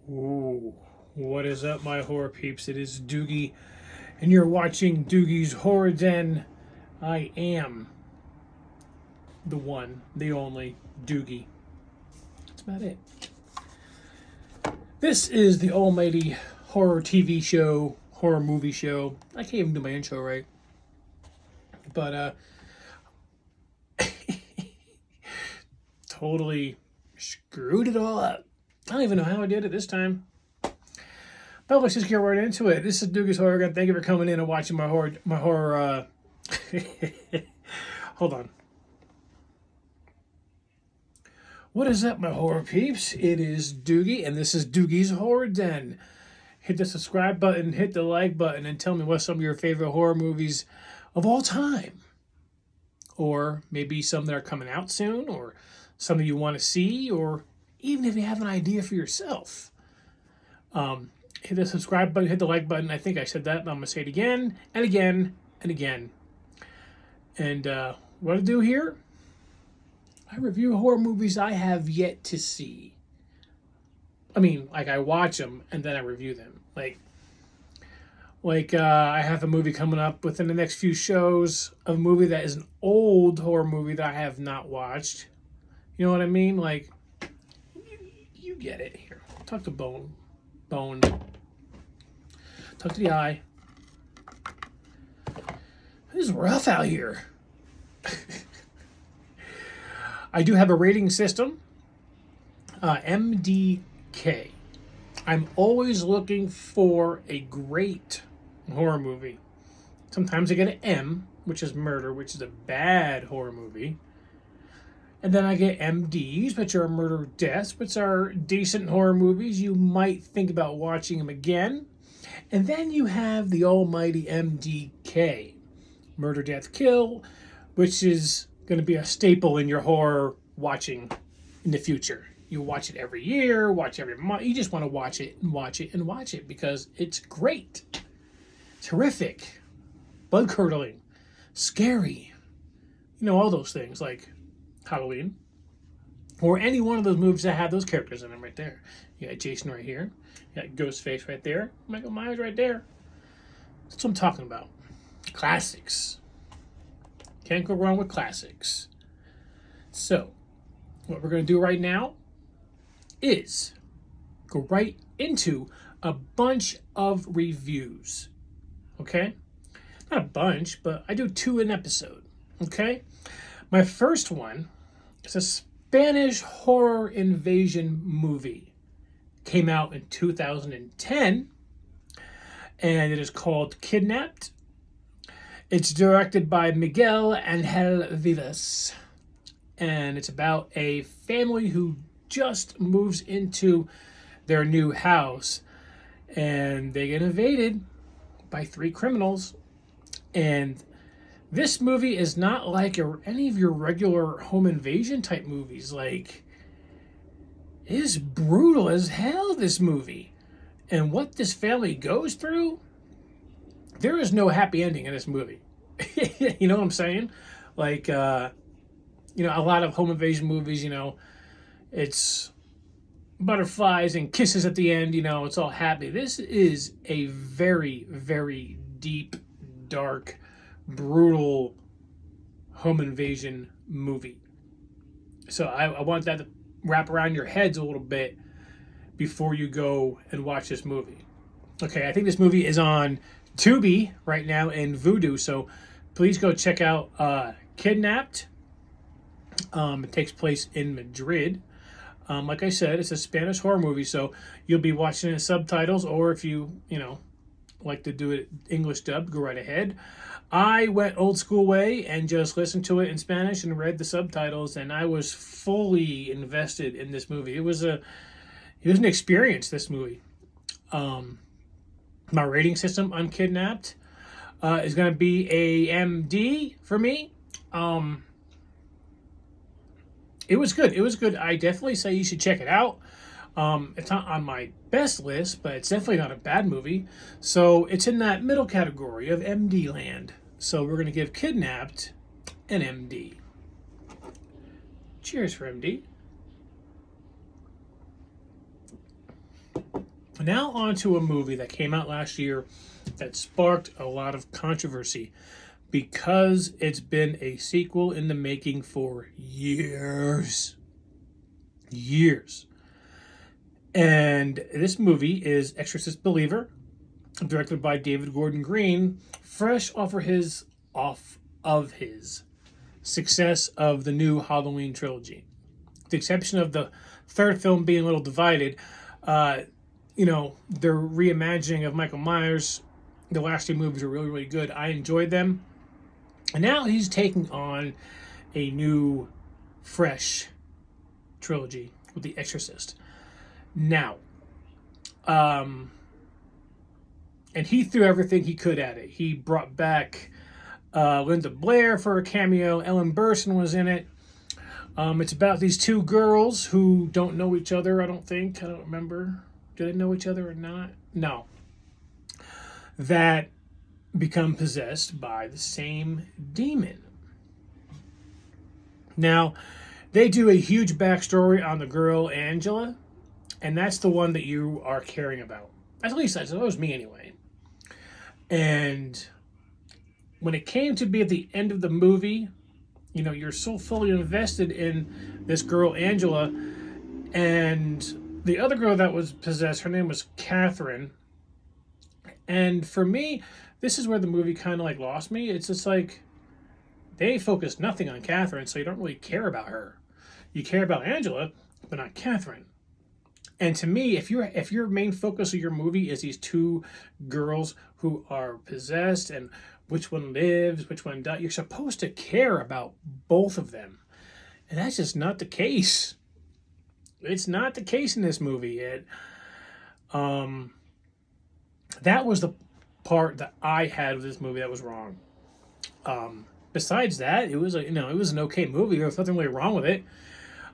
Ooh, what is up, my horror peeps? It is Doogie, and you're watching Doogie's Horror Den. I am the one, the only Doogie. That's about it. This is the almighty horror TV show, horror movie show. I can't even do my intro right. But, totally screwed it all up. I don't even know how I did it this time. But let's just get right into it. This is Doogie's Horror Den. Thank you for coming in and watching my horror. Hold on. What is up, my horror peeps? It is Doogie, and this is Doogie's Horror Den. Hit the subscribe button, hit the like button, and tell me what some of your favorite horror movies of all time. Or maybe some that are coming out soon, or some that you want to see, or even if you have an idea for yourself. Hit the subscribe button, hit the like button. I think I said that, but I'm going to say it again and again and again. And what I do here, I review horror movies I have yet to see. I mean, like I watch them and then I review them. Like I have a movie coming up within the next few shows, a movie that is an old horror movie that I have not watched. You know what I mean? Like, you get it here. Talk to Bone. Talk to the eye. It is rough out here. I do have a rating system. MDK. I'm always looking for a great horror movie. Sometimes I get an M, which is murder, which is a bad horror movie. And then I get MDs, which are murder deaths, which are decent horror movies. You might think about watching them again. And then you have the almighty MDK, Murder, Death, Kill, which is going to be a staple in your horror watching in the future. You watch it every year, watch every month. You just want to watch it and watch it and watch it because it's great. Terrific. Blood-curdling. Scary. You know, all those things like Halloween. Or any one of those movies that have those characters in them right there. You got Jason right here. You got Ghostface right there. Michael Myers right there. That's what I'm talking about. Classics. Can't go wrong with classics. So, what we're going to do right now is go right into a bunch of reviews. Okay? Not a bunch, but I do 2 an episode. Okay? My first one is a Spanish horror invasion movie. Came out in 2010, and it is called Kidnapped. It's directed by Miguel Angel Vivas, and it's about a family who just moves into their new house, and they get invaded by 3 criminals. And this movie is not like any of your regular home invasion type movies. Like, it is brutal as hell, this movie. And what this family goes through, there is no happy ending in this movie. You know what I'm saying? Like, a lot of home invasion movies, it's butterflies and kisses at the end, it's all happy. This is a very, very deep, dark, brutal home invasion movie. So I want that to wrap around your heads a little bit before you go and watch this movie. Okay, I think this movie is on Tubi right now and Vudu, so please go check out Kidnapped. It takes place in Madrid. Like I said, it's a Spanish horror movie, so you'll be watching it in subtitles, or if you like to do it English dub, go right ahead. I went old school way and just listened to it in Spanish and read the subtitles, and I was fully invested in this movie. It was an experience, this movie. My rating system on Kidnapped is going to be a MD for me. It was good. I definitely say you should check it out. It's not on my best list, but it's definitely not a bad movie. So it's in that middle category of MD land. So we're going to give Kidnapped an MD. Cheers for MD. Now on to a movie that came out last year that sparked a lot of controversy because it's been a sequel in the making for years. Years. And this movie is Exorcist Believer, directed by David Gordon Green, fresh off of his success of the new Halloween trilogy. With the exception of the third film being a little divided, their reimagining of Michael Myers, the last two movies are really, really good. I enjoyed them. And now he's taking on a new, fresh trilogy with The Exorcist. Now, and he threw everything he could at it. He brought back Linda Blair for a cameo. Ellen Burstyn was in it. It's about these two girls who don't know each other, I don't think. I don't remember. Do they know each other or not? No. That become possessed by the same demon. Now, they do a huge backstory on the girl, Angela, and that's the one that you are caring about. At least that was me anyway. And when it came to be at the end of the movie, you're so fully invested in this girl, Angela, and the other girl that was possessed, her name was Catherine. And for me, this is where the movie kind of lost me. It's just they focused nothing on Catherine, so you don't really care about her. You care about Angela, but not Catherine. And to me, if your main focus of your movie is these two girls who are possessed and which one lives, which one dies, you're supposed to care about both of them. And that's just not the case. It's not the case in this movie. That was the part that I had with this movie that was wrong. Besides that, it was an okay movie. There was nothing really wrong with it.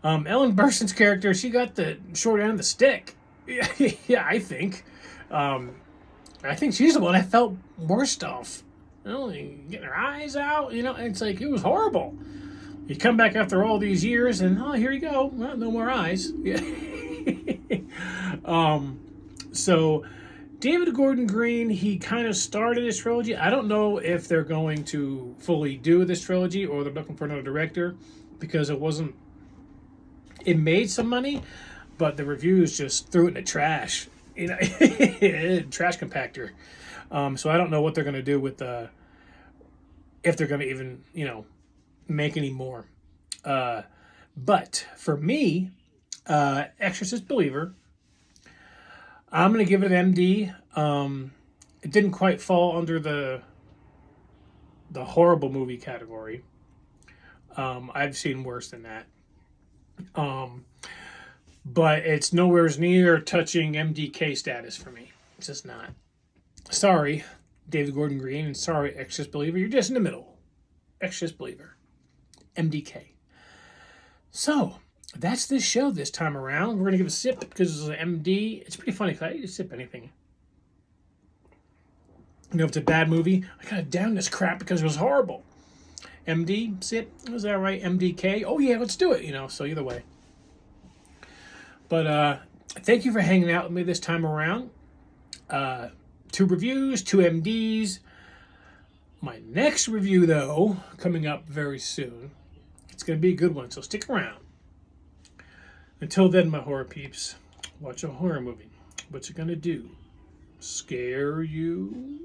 Ellen Burstyn's character, she got the short end of the stick. Yeah, I think. I think she's the one that felt worst off. Getting her eyes out, it's it was horrible. You come back after all these years and, here you go. Well, no more eyes. Yeah. So David Gordon Green, he kind of started this trilogy. I don't know if they're going to fully do this trilogy or they're looking for another director because it made some money, but the reviews just threw it in the trash. Trash compactor. So I don't know what they're going to do with if they're going to even, make any more. But for me, Exorcist Believer, I'm going to give it an MD. It didn't quite fall under the horrible movie category. I've seen worse than that. But it's nowhere near touching MDK status for me. It's just not. Sorry, David Gordon Green, and sorry, Exorcist Believer. You're just in the middle. Exorcist Believer. MDK. So, that's this show this time around. We're going to give a sip because it's an MD. It's pretty funny because I eat to sip anything. If it's a bad movie, I gotta down this crap because it was horrible. MD, sip, was that right? MDK, oh yeah, let's do it, so either way. But thank you for hanging out with me this time around. 2 reviews, 2 MDs. My next review, though, coming up very soon. It's going to be a good one, so stick around. Until then, my horror peeps, watch a horror movie. What's it going to do? Scare you?